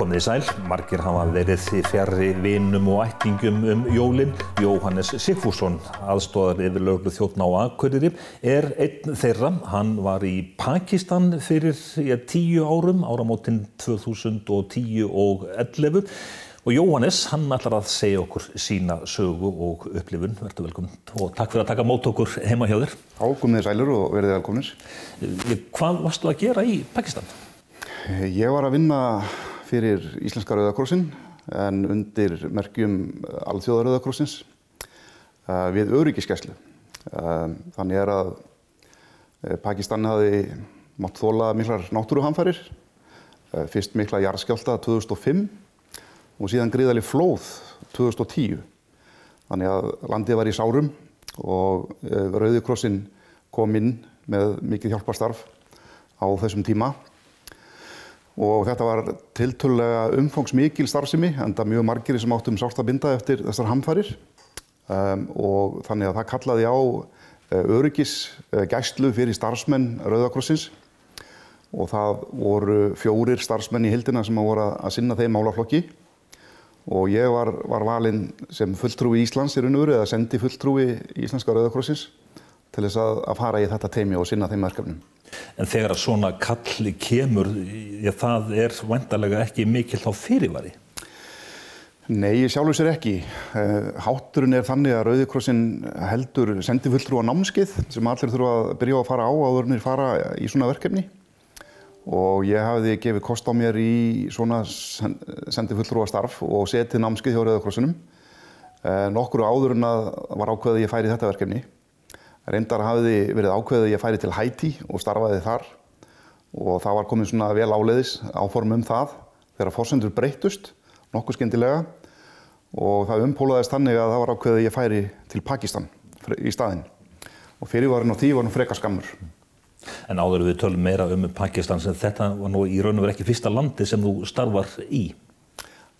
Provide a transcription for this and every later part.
Komið þið sæl, margir hafa verið fjarri vinum og ættingjum jólin. Jóhannes Sigfússon, aðstoðaryfirlögregluþjónn á Akureyri, einn þeirra. Hann var í Pakistan fyrir 10 árum, áramótin 2010 og 11. Og Jóhannes, hann ætlar að segja okkur sína sögu og upplifun. Vertu velkomin og takk fyrir að taka mót okkur heima hjá þér. Komið sælir og verið velkominir. Hvað varstu að gera í Pakistan? Ég var að vinna fyrir Íslenska Rauða krossinn en undir merkjum Alþjóða Rauða krossins við öryggisgæslu. Þannig að Pakistan hafði mátt þola miklar náttúruhamfarir, fyrst mikla jarðskjálfta 2005 og síðan gríðarleg flóð 2010. Þannig að landið var í sárum og Rauði krossinn kom inn með mikið hjálparstarf á þessum tíma. Og þetta var tiltölulega umfangsmikil starfsemi, enda mjög margir sem áttum sárt að binda eftir þessar hamfarir. Og þannig að það kallaði á öryggisgæslu fyrir starfsmenn Rauða krossins. Og það voru 4 starfsmenn í heildina sem voru að sinna þeim málaflokki. Og ég var valinn sem fulltrúi Íslands í raun og veru, eða sendi fulltrúi Íslenska Rauða krossins til þess að fara í þetta teymi og sinna þeim verkefnum. En þegar svona kall kemur, það væntanlega ekki mikill á fyrirvari? Nei, í sjálfu sér ekki. Hátturinn þannig að Rauði krossinn heldur sendifulltrúa námskeið sem allir þurfa að byrja að fara á áður en þeir fara í svona verkefni. Og ég hafði gefið kost á mér í svona sendifulltrúa starf og setið námskeið hjá Rauða krossinum. Nokkru áður en að var ákveðið að ég færi í þetta verkefni. Reyndar hafði verið ákveðið að ég færi til Haítí og starfaði þar og það var komið svona vel áleiðis áform það þegar forsendur breyttust nokkuð skyndilega og það umpólaðist þannig að það var ákveðið að ég færi til Pakistan í staðinn og fyrirvarinn á því var nú frekar skammur. En áður við tölum meira Pakistan sem þetta var nú í raun og veru ekki fyrsta landi sem þú starfar í?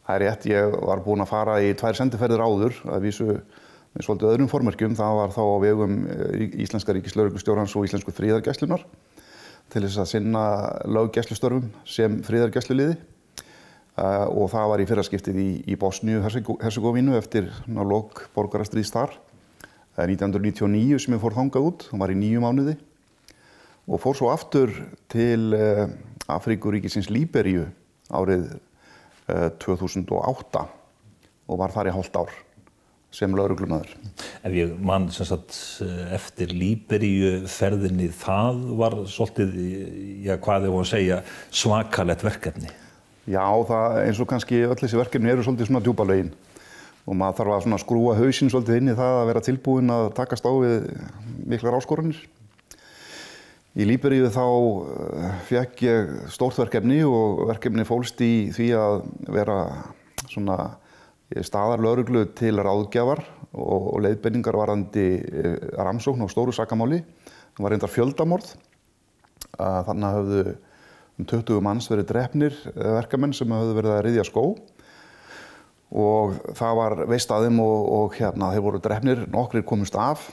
Það rétt, ég var búinn að fara í 2 sendiferðir áður að vísu með svolítið öðrum formerkjum. Það var þá á vegum Íslenska ríkislögreglustjórans og Íslensku friðargæslunnar til þess að sinna löggæslustörfum sem friðargæsluliði og það var í fyrra skiptið í Bosníu-Hersegóvínu eftir lok borgarastríðs þar. 1999 sem ég fór þangað út, það var í 9 mánuði og fór svo aftur til Afríkuríkisins Líberíu árið 2008 og var þar í hálft ár sem lögreglumaður. Ef ég man eftir Líberíu ferðinni, það var svolítið, hvað ég var að segja, svakalegt verkefni. Já, það eins og kannski öll þessi verkefni eru svolítið svona djúpalögin og maður þarf að skrúa hausinn svolítið inn í það að vera tilbúinn að takast á við miklar áskoranir. Í Líberíu þá fékk ég stórt verkefni og verkefni fólst í því að vera svona staðar lögreglu til ráðgjafar og leiðbeiningar varðandi rannsókn á stóru sakamáli. Það var reyndar fjöldamorð. Þannig höfðu 20 manns verið drepnir verkamenn sem höfðu verið að ryðja skóg. Og það var veist að þeim og þeir voru drepnir, nokkrir komust af.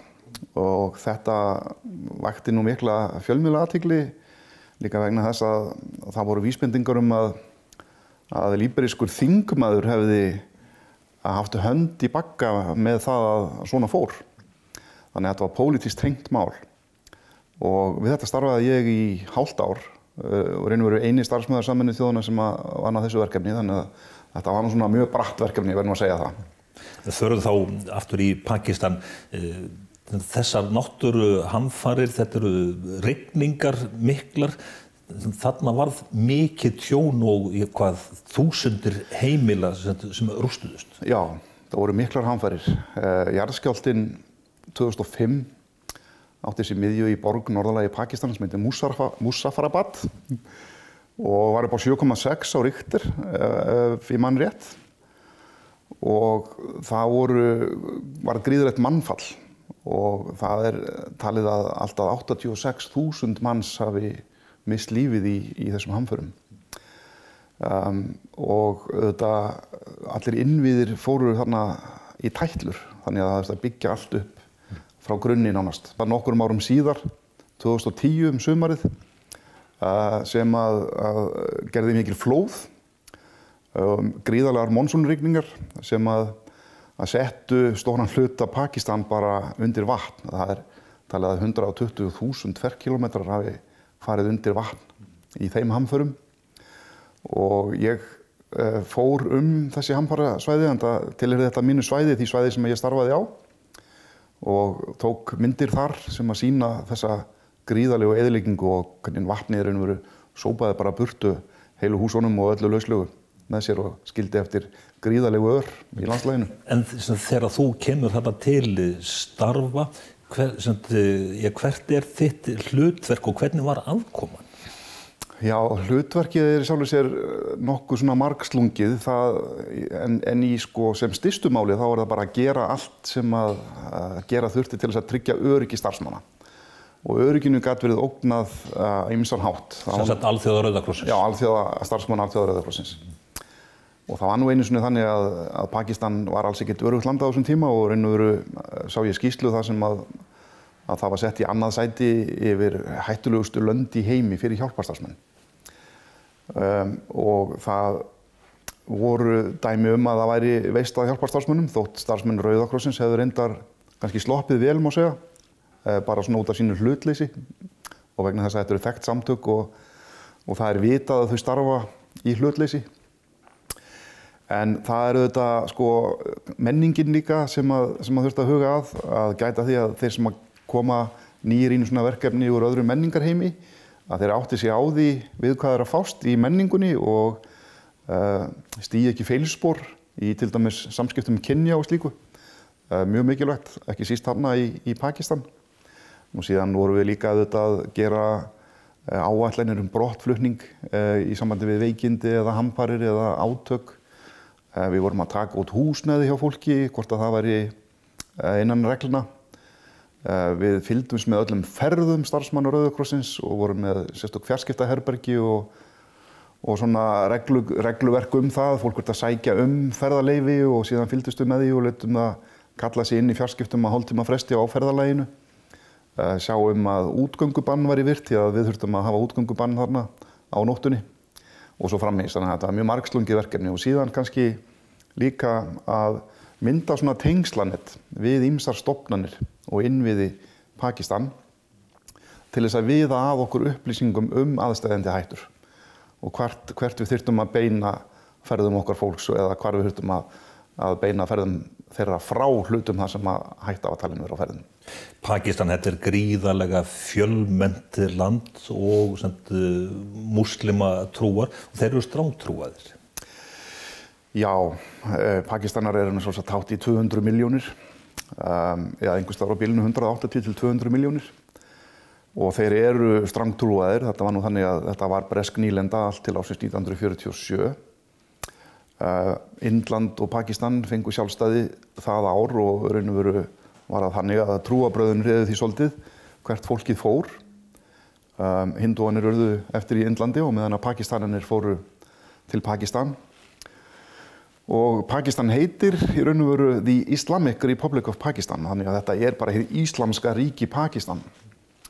Og þetta vakti nú mikla fjölmiðlaathygli líka vegna þess að það voru vísbendingar að líberískur þingmaður hefði haft hönd í bagga með það að svona fór. Þannig að þetta var pólitískt tengt mál. Og við þetta starfaði ég í hálft ár og raun og veru eini starfsmaður Sameinuðu þjóðanna sem vann að þessu verkefni. Þannig að þetta var nú svona mjög bratt verkefni, verðum að segja það. Förum þá aftur í Pakistan. Þessar náttúruhamfarir, þetta eru rigningar miklar. Þarna varð mikið tjón og þúsundir heimila sem rústuðust. Já, það voru miklar hamfarir. Jarðskjálftinn 2005 átti sér miðju í borg norðarlega í Pakistan sem heitir Muzaffarabad og var upp á 7,6 á Richter ef ég man rétt. Og það var gríðarlegt mannfall og það talið að alltaf 86.000 manns hafi mist lífið í þessum hamförum. Og allir innviðir fóru þarna í tætlur, þannig að það byggja allt upp frá grunni nánast. Það var nokkrum árum síðar, 2010 sumarið, sem að gerði mikil flóð gríðarlegar monsúnrigningar sem að settu stóran hluta Pakistan bara undir vatn. Það talið að 120.000 ferkílómetrar hafi farið undir vatn í þeim hamförum og ég fór þessi hamfarasvæði, enda tilheyrði þetta mínu svæði, því svæði sem ég starfaði á og tók myndir þar sem að sýna þessa gríðarlegu eyðileggingu og hvernig vatnið í raun og veru sópaði bara burtu heilu húsunum og öllu lauslegu með sér og skildi eftir gríðarlegu í landslaginu. En þegar þú kemur þarna til starfa, hvert þitt hlutverk og hvernig var aðkoman? Já, hlutverkið í sjálfu sér nokkuð svona margslungið, en í sem stystu máli þá það bara að gera allt sem að gera þurfti til þess að tryggja öryggi starfsmanna. Og örygginu gat verið ógnað á ýmsan hátt. Sem sagt Alþjóða Rauða krossins? Já, starfsmann Alþjóða Rauða krossins. Og það var nú einu sinni þannig að Pakistan var alls ekkert öruggt land á þessum tíma og raun og veru sá ég skýrslu þar sem að það var sett í annað sæti yfir hættulegustu lönd í heimi fyrir hjálparstarfsmenn. Og það voru dæmi að það væri veist að hjálparstarfsmönnum, þótt starfsmenn Rauða krossins hefðu reyndar kannski sloppið vel, má segja, bara svona út af sínu hlutleysi og vegna þess að þetta eru þekkt samtök og það vitað að þau starfa í hlutleysi. En það þetta menningin líka sem að þurfti að huga að gæta því að þeir sem að koma nýir inn í svona verkefni úr öðrum menningarheimi, að þeir átti sig á því við hvað að fást í menningunni og stígi ekki feilspor í til dæmis samskiptum kynja og slíku. Mjög mikilvægt, ekki síst þarna í Pakistan. Og síðan vorum við líka að gera áætlanir brottflutning í sambandi við veikindi eða hamfarir eða átök. Við vorum að taka út húsnæði hjá fólki, hvort að það væri innan regluna. Við fylgdumst með öllum ferðum starfsmanna Rauða krossins og vorum með sérstök fjarskiptaherbergi og svona regluverk það. Fólk voru að sækja ferðaleyfi og síðan fylgdust við með því og létum það kalla sig inn í fjarskiptum að hálftíma fresti á ferðalaginu. Sjá að útgöngubann væri virt, því að við þurftum að hafa útgöngubann þarna á nóttunni og svo framvegis, þannig að þetta var mjög margslungið verkefni og síðan kannski líka að mynda svona tengslanett við ýmsar stofnanir og innviði Pakistan til þess að viða að okkur upplýsingum aðsteðjandi hættur og hvert við þyrftum að beina ferðum okkar fólks eða hvar við þyrftum að beina ferðum þeirra frá hlutum þar sem að hætta á talinu vera á ferðinum. Pakistan, þetta gríðarlega fjölmennt land og múslima-trúar og þeir eru strángtrúaðir. Já, Pakistanar eru svo að hátt í 200 milljónir, eða einhvers staðar á bilinu 180 til 200 milljónir og þeir eru strangtrúaðir. Þetta var nú þannig að þetta var bresk nýlenda allt til ársins 1947. Indland og Pakistan fengu sjálfstæði það ár og raun og veru var það þannig að trúarbrögðin réðu því svolítið hvert fólkið fór. Hindúarnir urðu eftir í Indlandi og meðan að Pakistanarnir fóru til Pakistan. Og Pakistan heitir í raun og veru The Islamic Republic of Pakistan, þannig að þetta bara hið íslamska ríki Pakistan.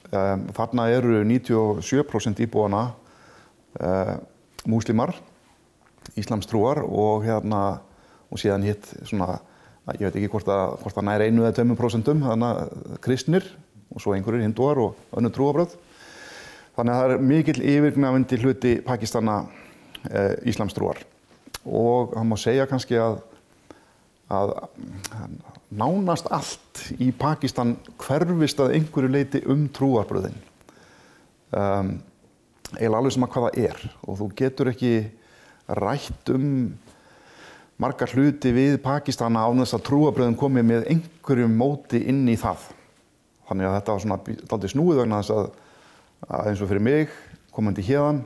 Þarna eru 97% íbúanna múslimar, íslamstrúar og síðan hitt svona, ég veit ekki hvort það nær 1 eða 2%, þannig kristnir og svo einhverjir hindúar og önnur trúarbrögð. Þannig að það mikill yfirgnæfandi hluti Pakistana íslamstrúar. Og það má segja kannski að nánast allt í Pakistan hverfist að einhverju leyti trúarbrögðin. Eiginlega alveg sem að hvað það og þú getur ekki rætt margar hluti við Pakistana án þess að trúarbrögðin komi með einhverjum móti inn í það. Þannig að þetta var svona dálítið snúið vegna þess að eins og fyrir mig komandi héðan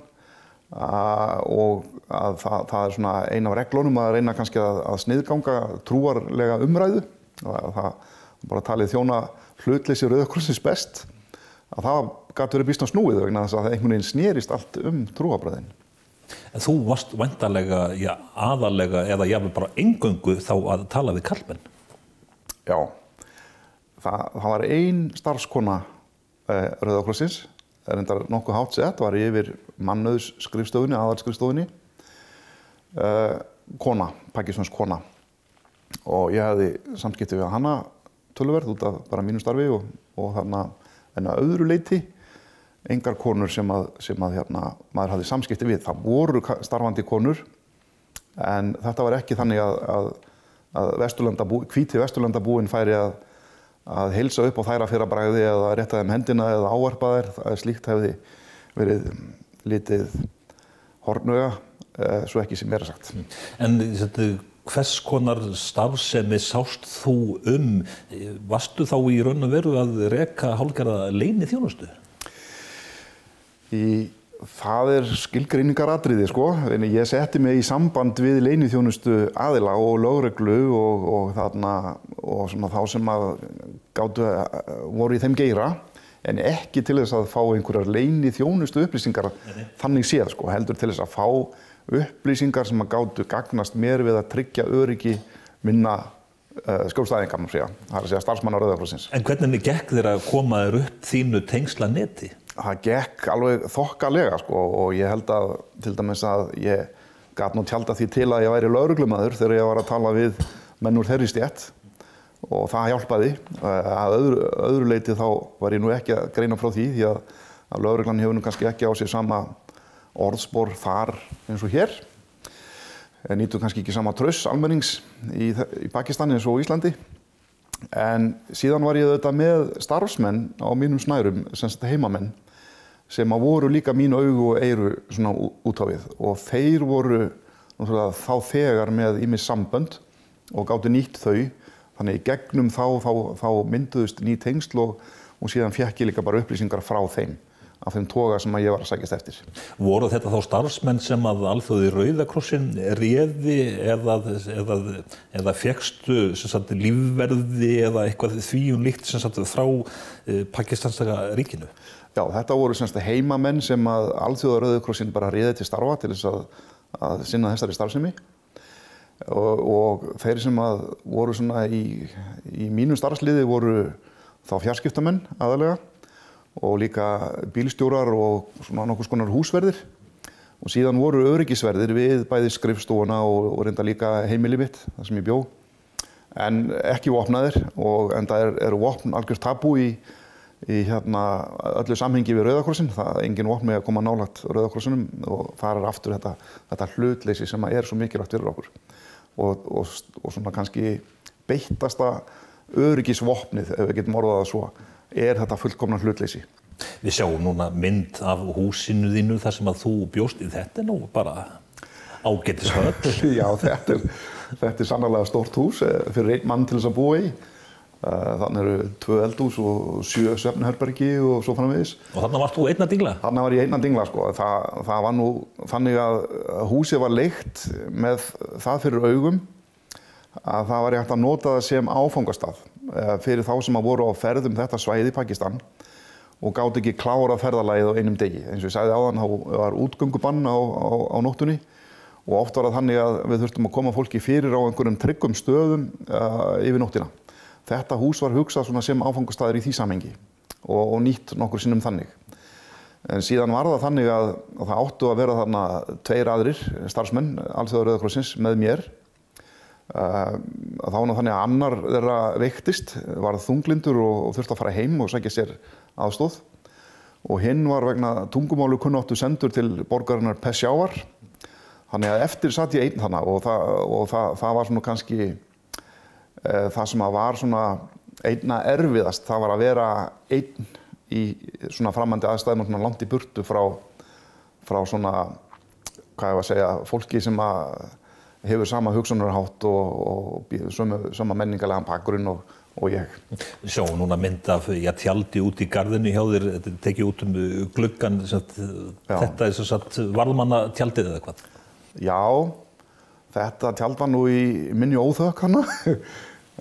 og að það svona ein af reglunum að reyna kannski að sniðganga trúarlega umræðu. Það bara talið þjóna hlutleysi Rauða krossins best. Að það gat verið býsna snúið vegna þess að einhvern veginn snerist allt trúarbrögðin. En þú varst væntanlega, aðalega eða jafnvel bara eingöngu þá að tala við karlmenn? Já, það var ein starfskona Rauða krossins, reyndar nokkuð hátt sett, var yfir mannauðsskrifstofunni, aðalskrifstofunni. kona, pakistansk kona. Og ég hefði samskipti við hana töluverð út af bara mínu starfi og þarna en að öðru leyti engar konur sem maður hafði samskipti við. Það voru starfandi konur en þetta var ekki þannig að hvíti vesturlandabúinn færi að heilsa upp á þær að fyrra bragði eða rétta þeim hendina eða ávarpa þær. Það slíkt hefði verið litið hornauga, svo ekki sem meira sagt. En hvers konar starfsemi sást þú varstu þá í raun og veru að reka hálfgerða leyniþjónustu? Það skilgreiningaratriði sko. Ég setti mig í samband við leyniþjónustu aðila og lögreglu og svona þá sem voru í þeim geira en ekki til þess að fá einhverjar leyniþjónustu upplýsingar þannig séð sko, heldur til þess að fá upplýsingar sem gátu gagnast mér við að tryggja öryggi minna skjólstæðinga, má segja. Það er að segja starfsmanna Rauða krossins. En hvernig gekk þér að koma þér upp þínu tengslaneti? Það gekk alveg þokkalega sko og ég held að til dæmis að ég gat nú tjaldað því til að ég væri lögreglumaður þegar ég var að tala við menn úr þeirri stétt og það hjálpaði. Að öðru leyti þá var ég nú ekki að greina frá því að lögreglan hefur nú kannski ekki á sig sama orðspor þar eins og hér. Nýtur kannski ekki sama trausts almennings í Pakistani eins og Íslandi. En síðan var ég auðvitað með starfsmenn á mínum snærum, sem sagt heimamenn, sem voru líka mín augu og eyru svona út á við. Og þeir voru þá þegar með ýmis sambönd og gátu nýtt þau. Þannig í gegnum þá mynduðust ný tengsl og síðan fékk ég líka bara upplýsingar frá þeim. Af þeim toga sem ég var að sækjast eftir. Voru þetta þá starfsmenn sem að alþjóði Rauða krossinn réði eða fékkstu lífverði eða eitthvað því líkt frá pakistanska ríkinu? Já, þetta voru heimamenn sem að alþjóða Rauða krossinn bara réði til starfa til þess að sinna þessari starfsemi. Og þeir sem að voru svona í mínu starfsliði voru þá fjarskiptamenn aðalega. Og líka bílstjórar og svona nokkurs konar húsverðir. Og síðan voru öryggisverðir við bæði skrifstofuna og reynda líka heimili mitt, þar sem ég bjó. En ekki vopnaðir og enda eru vopn algjört tabú í öllu samhengi við Rauða krossinn. Það er engin vopn með að koma nálægt Rauða krossinum og þar er aftur þetta hlutleysi sem er svo mikilvægt fyrir okkur. Og svona kannski beittasta öryggisvopnið, ef við getum orðað það svo, er þetta fullkomna hlutleysi. Við sjáum núna mynd af húsinu þínu þar sem að þú bjóst í. Þetta nú bara ágætishöll. Já, þetta er sannarlega stórt hús fyrir einn mann til þess að búa í. Þannig eru 2 eldhús og 7 svefnherbergi og svo framvegis. Og þarna varst þú einn að dingla? Þarna var ég einn að dingla, sko. Það var nú þannig að húsið var leigt með það fyrir augum að það var hægt að nota það sem áfangastað fyrir þá sem voru á ferð þetta svæði í Pakistan og gátu ekki klárað ferðalagið á einum degi. Eins og ég sagði áðan, það var útgöngubann á nóttunni og oft var það þannig að við þurftum að koma fólki fyrir á einhverjum tryggum stöðum yfir nóttina. Þetta hús var hugsað svona sem áfangastaður í því samhengi og nýtt nokkur sinnum þannig. En síðan var það þannig að það áttu að vera þarna 2 aðrir starfsmenn alþjóða Rauða krossins með mér. Það var nú þannig að annar þeirra veiktist, var þunglindur og þurfti að fara heim og sækja sér aðstoð. Og hinn var vegna tungumálu kunnáttu sendur til borgarinnar Peshawar. Þannig að eftir satt ég einn þarna og það var svona kannski það sem var svona einna erfiðast. Það var að vera einn í svona framandi aðstæðum svona langt í burtu frá svona, hvað ég var að segja, fólki sem hefur sama hugsunarhátt og sama menningarlegan bakgrunn og ég. Við sjáum núna mynd af tjaldi út í garðinu hjá þér, þetta er tekið út gluggann, þetta er svo varðmannatjaldið eða hvað? Já, þetta tjald var nú í minni óþökk hana,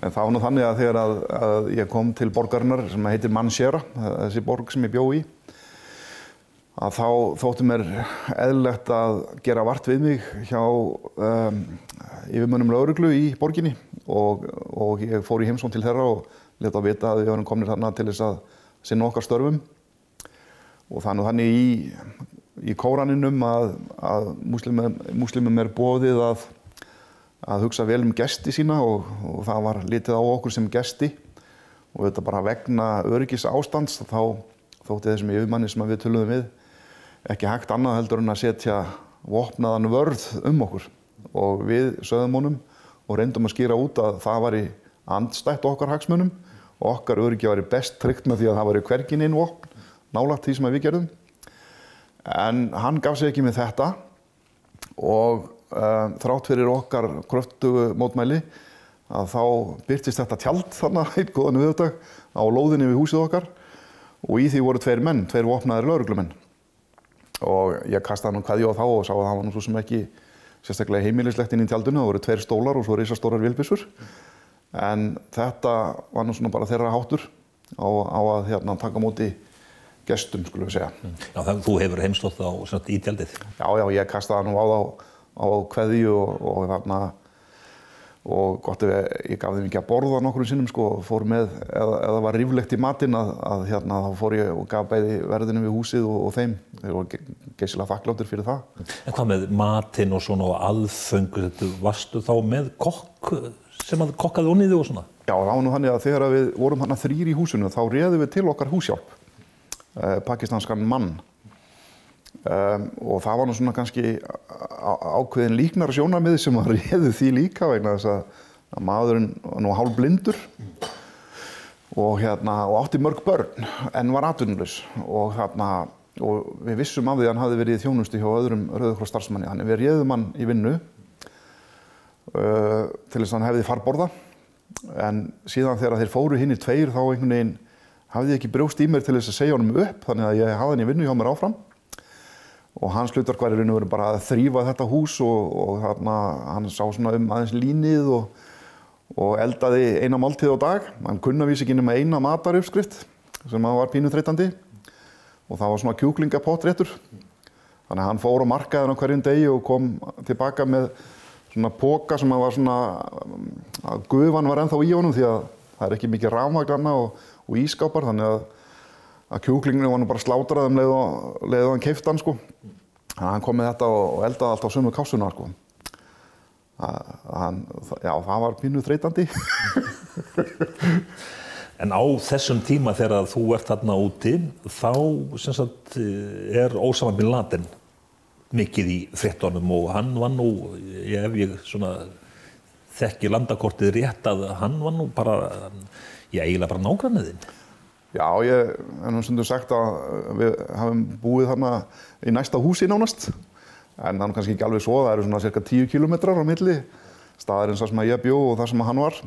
en það var nú þannig að þegar að ég kom til borgarinnar sem heitir Manshera, þessi borg sem ég bjó í, að þá þótti mér eðlilegt að gera vart við mig hjá yfirmönnum lögreglu í borginni og ég fór í heimsókn til þeirra og lét að vita að við varum komnir þarna til þess að sinna okkar störfum. Og það er nú þannig í Kóraninum að múslimum boðið að hugsa vel gesti sína og það var litið á okkur sem gesti og þetta bara vegna öryggis ástands þá þótti þessum yfirmanni sem við töluðum við ekki hægt annað heldur en að setja vopnaðan vörð okkur og við sögðum honum og reyndum að skýra út að það væri andstætt okkar hagsmunum og okkar öryggi væri best tryggt með því að það væri hvergi nein vopn nálægt því sem við gerðum. En hann gaf sig ekki með þetta og þrátt fyrir okkar kröftugu mótmæli að þá birtist þetta tjald þarna einn góðan veðurdag á lóðinni við húsið okkar og í því voru 2 menn, 2 vopnaðir lögreglumenn. Og ég kastaði nú kveðju á þá og sá að það var nú svo sem ekki sérstaklega heimilislegt inn í tjaldinu, það voru 2 stólar og svo risastórar vélbyssur. En þetta var nú svona bara þeirra háttur á að taka á móti gestum, skulum við segja. Já, þú hefur heimsótt þá í tjaldið? Já, ég kastaði nú á kveðju og gott ef ég gaf þeim ekki að borða nokkrum sinnum sko, fór með, eða var ríflegt í matinn að þá fór ég og gaf bæði verðinum við húsið og þeim. Þeir voru geysilega þakkláttir fyrir það. En hvað með matinn og svona og aðföng, varstu þá með kokk sem að kokkaði onni þig og svona? Já, það var nú þannig að þegar við vorum þarna 3 í húsinu þá réðum við til okkar húshjálp, pakistanskan mann. Og það var nú svona kannski ákveðin líknara sjónarmið sem að réðu því líka vegna þess að maðurinn var nú hálfblindur og átti mörg börn en var atvinnulaus og við vissum af því að hann hafði verið í þjónustu hjá öðrum Rauða kross starfsmanni. Þannig við réðum hann í vinnu til þess að hann hefði farborða en síðan þegar þeir fóru hinir 2 þá einhvern veginn hafði ég ekki brjóst í mér til þess að segja honum upp þannig að ég hafði hann í vinnu hjá mér áfram. Og hans hlutverk var í raun og veru bara að þrífa þetta hús og hann sá svona aðeins línið og eldaði eina máltíð á dag. Hann kunni að vísa ekki nema eina mataruppskrift sem var pínuþreytandi og það var svona kjúklingapottréttur. Þannig að hann fór á markaðinn á hverjum degi og kom tilbaka með svona poka sem var svona að gufan var ennþá í honum því að það er ekki mikið rafmagn og ísskápar þannig að kjúklinginu var nú bara slátrað leið og hann keypti hann sko. Þannig að hann kom með þetta og eldaði allt á sömu kássuna sko. Það var pínuþreytandi. En á þessum tíma þegar þú ert þarna úti þá sem sagt Ósama bin Laden mikið í fréttunum og hann var nú, ef ég svona þekki landakortið rétt að hann var nú bara, eiginlega bara nágranniðinn. Já, ég hef nú stundum sagt að við hafum búið þarna í næsta húsi nánast en það er kannski ekki alveg svo, það eru svona cirka 10 kilometrar á milli staðarins þar sem ég bjó og þar sem hann var.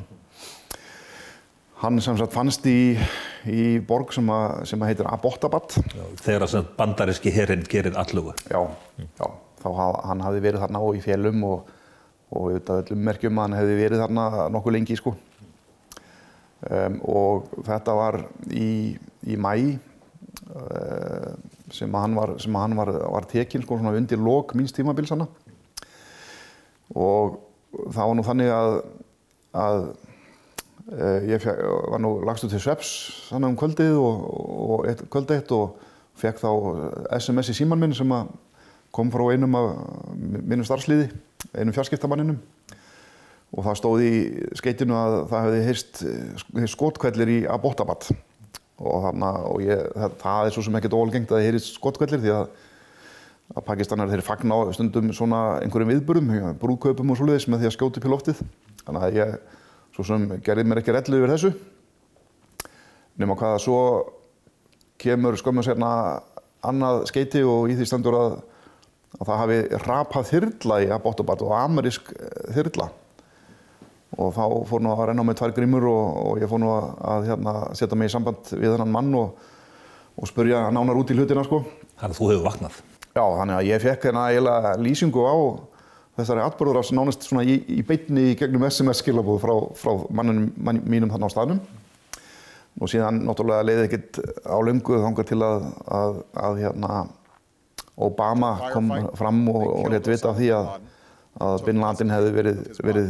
Hann sem sagt fannst í borg sem heitir Abbottabad. Þegar sem bandaríski herinn gerir allugu. Já, þá hann hafði verið þarna í félum og auðvitað öllum merkjum að hann hefði verið þarna nokkuð lengi sko. Og þetta var í maí sem hann var tekinn sko, svona undir lok míns tímabilsanna. Og það var nú þannig að ég var nú lagstu til svefns þannig kvöldið og kvöld eitt og fekk þá SMS í símann minn sem kom frá einum af mínum starfsliði, einum fjarskiptamanninum. Og það stóð í skeytinu að það hefði heyrst skothvellir í Abbottabad. Það svo sem ekkert óalgengt að það heyrist skothvellir því að Pakistanar þeir fagna stundum svona einhverjum viðburðum, brúðkaupum og svoleiðis með því að skjóta upp í loftið. Þannig að ég svo sem gerði mér ekki rellu yfir þessu. Nema hvað að svo kemur skömmu seinna annað skeyti og í því stendur að það hafi hrapað þyrla í Abbottabad og amerísk þyrla. Og þá fór nú að renna á mig 2 grímur og ég fór nú að setja mig í samband við þennan mann og spurja nánar út í hlutina sko. Þannig að þú hefur vaknað? Já, þannig að ég fekk eiginlega lýsingu á þessari atburðarás nánast svona í beinni í gegnum SMS-skilaboð frá manninum mínum þarna á staðnum. Og síðan náttúrulega leiði ekkert á löngu þangað til að Obama kom fram og lét vita af því að Bin Laden hefði verið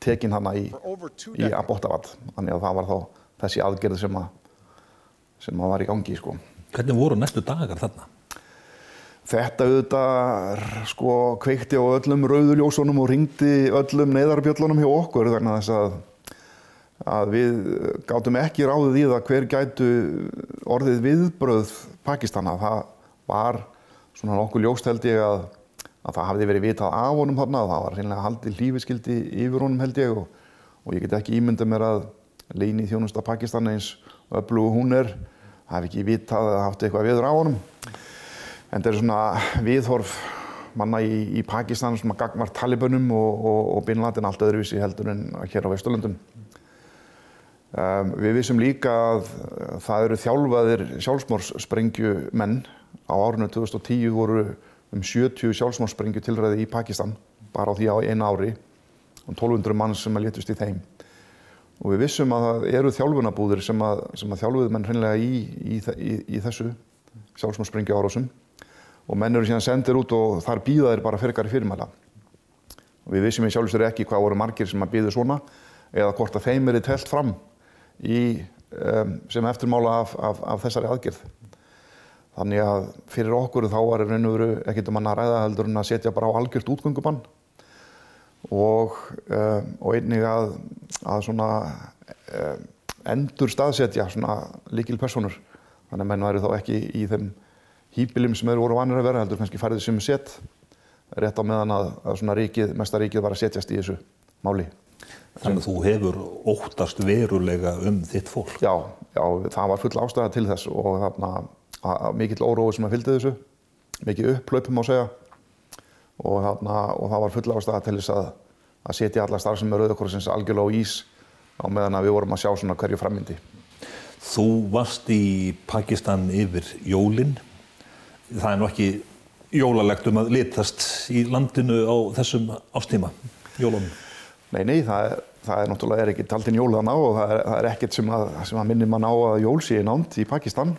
tekinn hana í Abbottabad. Þannig að það var þá þessi aðgerð sem var í gangi sko. Hvernig voru næstu dagar þarna? Þetta auðvitað sko kveikti á öllum rauðuljósunum og hringdi öllum neyðarbjöllunum hjá okkur vegna þess að við gátum ekki ráðið í það hver gætu orðið viðbrögð Pakistana. Það var svona nokkuð ljóst held ég að það hafði verið vitað af honum þarna, það var hreinlega haldið lífiskyldi yfir honum held ég og ég get ekki ímyndað mér að leyniþjónusta Pakistan eins öflug hún hafi ekki vitað að haft eitthvað viður á honum. En það svona viðhorf manna í Pakistan sem að gagnvart Talibönum og Bin Laden allt öðruvísi heldur en hér á Vesturlöndum. Við vissum líka að það eru þjálfaðir sjálfsmorðssprengjumenn. Á árinu 2010 voru 70 sjálfsmorðssprengjutilræði í Pakistan, bara á því á einu ári, og 1200 manns sem létust í þeim. Og við vissum að það eru þjálfunarbúðir sem að þjálfuðu menn hreinlega í þessu sjálfsmorðssprengjuárásum. Og menn eru síðan sendir út og þar bíða þeir bara frekari fyrirmæla. Og við vissum í sjálfu sér ekki hvað voru margir sem að bíðu svona eða hvort að þeim teflt fram sem eftirmála af þessari aðgerð. Þannig að fyrir okkur þá var í raun og veru ekkert að ræða heldur en að setja bara á algjört útgöngubann og einnig að svona endur staðsetja svona lykilpersónur. Þannig að menn væru þá ekki í þeim híbýlum sem þeir voru vanir að vera heldur kannski færið sem set rétt á meðan að svona mesta ríkið var að setjast í þessu máli. Þannig að þú hefur óttast verulega þitt fólk? Já, það var full ástæða til þess og þarna mikill órói sem fylgdi þessu, mikið upphlaup má segja og það var full ástæða til þess að setja alla starfsemi Rauða krossins algjörlega á ís á meðan að við vorum að sjá svona hverju framvindu. Þú varst í Pakistan yfir jólin. Það er nú ekki jólalegt að litast í landinu á þessum árstíma, jólunum. Nei, það náttúrulega ekki haldin jól þarna og það er ekkert sem að minnir mann á að jól sé nánd í Pakistan.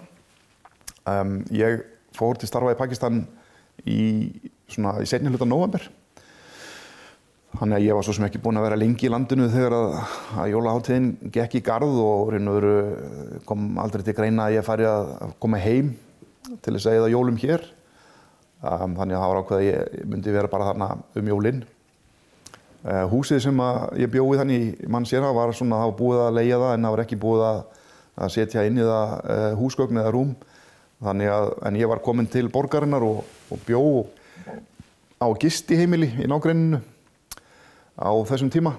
Ég fór til starfa í Pakistan í seinni hluta nóvember. Þannig að ég var svo sem ekki búinn að vera lengi í landinu þegar að jólahátíðin gekk í garð og raun og veru kom aldrei til greina að ég færi að koma heim til þess að eyða jólum hér. Þannig að það var ákveðið að ég myndi vera bara þarna jólin. Húsið sem ég bjó í þannig í Manséra var svona, það var búið að leigja það en það var ekki búið að setja inn í það húsgögn eða rúm. En ég var kominn til borgarinnar og bjó á gistiheimili í nágrenninu á þessum tíma.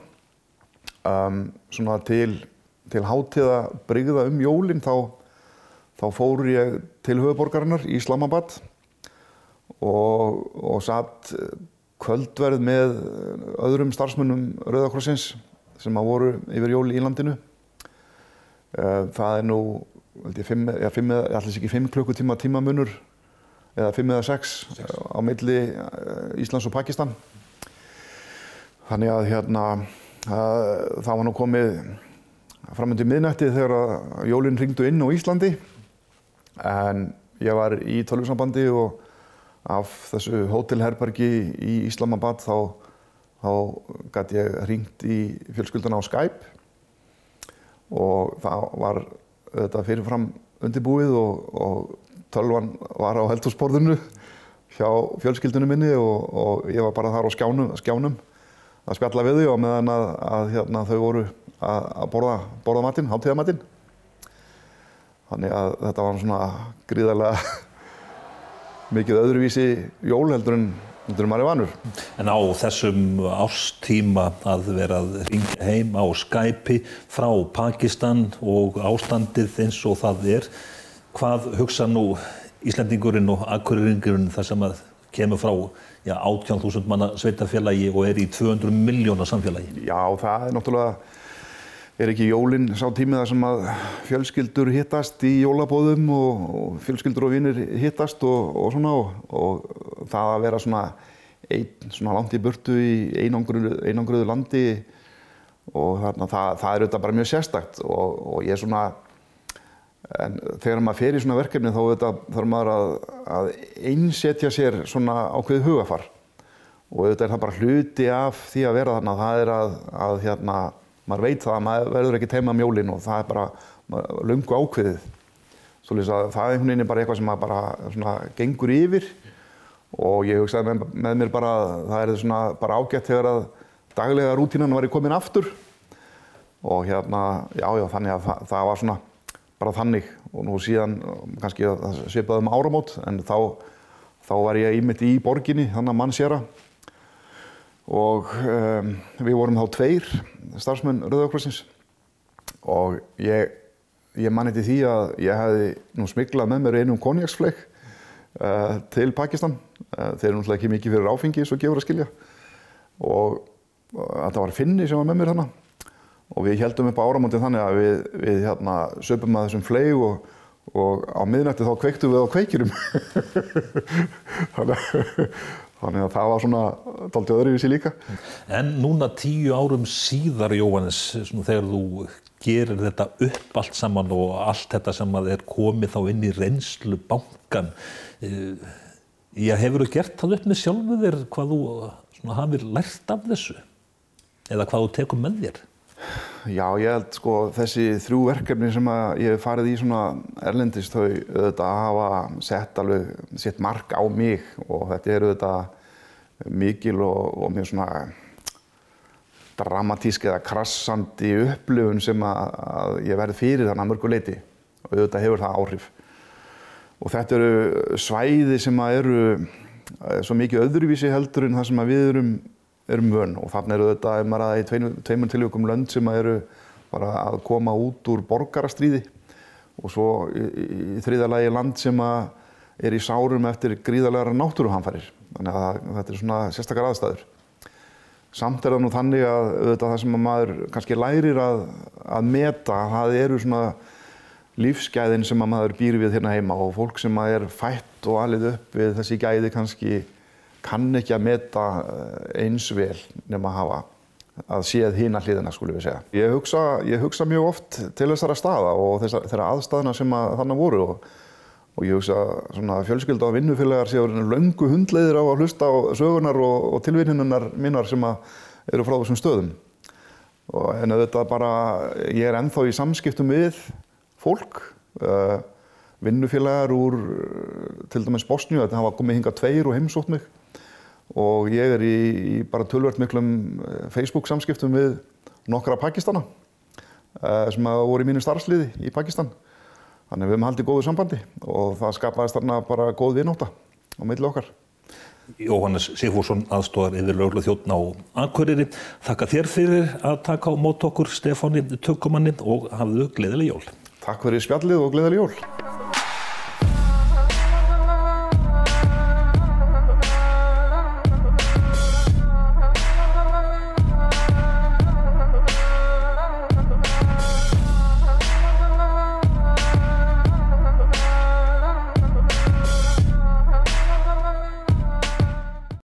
Svona til hátíðabrigða jólin þá fór ég til höfuðborgarinnar í Islamabad og satt kvöldverð með öðrum starfsmönnum Rauða krossins sem voru yfir jól í landinu. Það nú, held ég, alls ekki 5 klukkutíma tímamunur eða 5 eða 6 á milli Íslands og Pakistan. Þannig að það var nú komið fram undir miðnætti þegar að jólin hringdu inn á Íslandi. En ég var í tölvusambandi og af þessu hótelherbergi í Islamabad þá gat ég hringt í fjölskylduna á Skype og það var þetta fyrirfram undirbúið og tölvan var á eldhúsborðinu hjá fjölskyldunni minni og ég var bara þar á skjánum að spjalla við þau á meðan að þau voru að borða matinn, hátíðamatinn. Þannig að þetta var svona gríðarlega mikið öðruvísi jól heldur en maður vanur. En á þessum árstíma að vera að hringja heim á Skype frá Pakistan og ástandið eins og það hvað hugsa nú Íslendingurinn og Akureyringurinn þar sem að kemur frá 18.000 manna sveitarfélagi og í 200 milljóna samfélagi? Já, það náttúrulega ekki jólin sá tími þar sem að fjölskyldur hittast í jólaboðum og fjölskyldur og vinir hittast og svona og það að vera svona langt í burtu í einangruðu landi og það auðvitað bara mjög sérstakt og ég en þegar maður fer í svona verkefni þá þarf maður að einsetja sér svona ákveðið hugafar og auðvitað það bara hluti af því að vera þarna, það að maður veit það að maður verður ekki heima jólin og það bara löngu ákveðið. Svoleiðis að það einhvern veginn bara eitthvað sem maður bara svona gengur yfir og ég hugsaði með mér bara að það svona bara ágætt þegar að daglega rútínan var komin aftur og já, þannig að það var svona bara þannig og nú síðan kannski svipað áramót en þá var ég einmitt í borginni, þannig að Mannsera og við vorum þá 2 starfsmenn Rauða krossins og ég man eftir því að ég hefði nú smyglað með mér einum konjaksflekk til Pakistan. Þeir eru náttúrulega ekki mikið fyrir áfengi, svo gefur að skilja. Og þetta var Finni sem var með mér þarna. Og við héldum upp á áramótin þannig að við söpum að þessum fleyg og á miðnætti þá kveiktum við á kveikirum. Þannig að það var svona dálítið öðruvísi líka. En núna 10 árum síðar, Jóhannes, þegar þú gerir þetta upp allt saman og allt þetta sem að komið þá inn í reynslu bankan. Hefur þú gert það upp með sjálfu þér hvað þú hafir lært af þessu? Eða hvað þú tekur með þér? Já, ég held þessi 3 verkefni sem ég hef farið í svona erlendis þau auðvitað hafa sett alveg sitt mark á mig og þetta auðvitað mikil og mjög svona dramatísk eða krassandi upplifun sem að ég verð fyrir þannig að mörgu leyti og auðvitað hefur það áhrif. Og þetta eru svæði sem að eru svo mikið öðruvísi heldur en það sem að við erum vön og þarna eru auðvitað ef maður að í 2 tilvikum lönd sem að eru bara að koma út úr borgarastríði og svo í 3. lagi land sem að í sárum eftir gríðarlegar náttúruhamfarir. Þannig að þetta er svona sérstakar aðstæður. Samt það nú þannig að auðvitað það sem að maður kannski lærir að meta, það eru svona lífsgæðin sem að maður býr við hérna heima og fólk sem að fætt og alið upp við þessi gæði kannski kann ekki að meta eins vel nema að hafa að séð hina hliðina, skulum við segja. Ég hugsa mjög oft til þessara staða og þeirra aðstæðna sem að þarna voru og ég hugsa svona fjölskylda og vinnufélagar séu löngu hundleiðir á að hlusta á sögunar og tilvinninnar mínar sem eru frá þessum stöðum. En auðvitað bara, ég ennþá í samskiptum við fólk, vinnufélagar úr til dæmis Bosníu, þetta hafa komið hingað 2 og heimsótt mig og ég í bara töluvert miklum Facebook samskiptum við nokkra Pakistana sem voru í mínu starfsliði í Pakistan. Þannig við höfum haldið góðu sambandi og það skapaðist þarna bara góð vinátta á milli okkar. Jóhannes Sigfússon, aðstoðaryfirlögregluþjónn á Akureyri. Þakka þér fyrir að taka á móti okkur Stefáni tökumanni og hafðu gleðileg jól. Takk fyrir spjallið og gleðileg jól.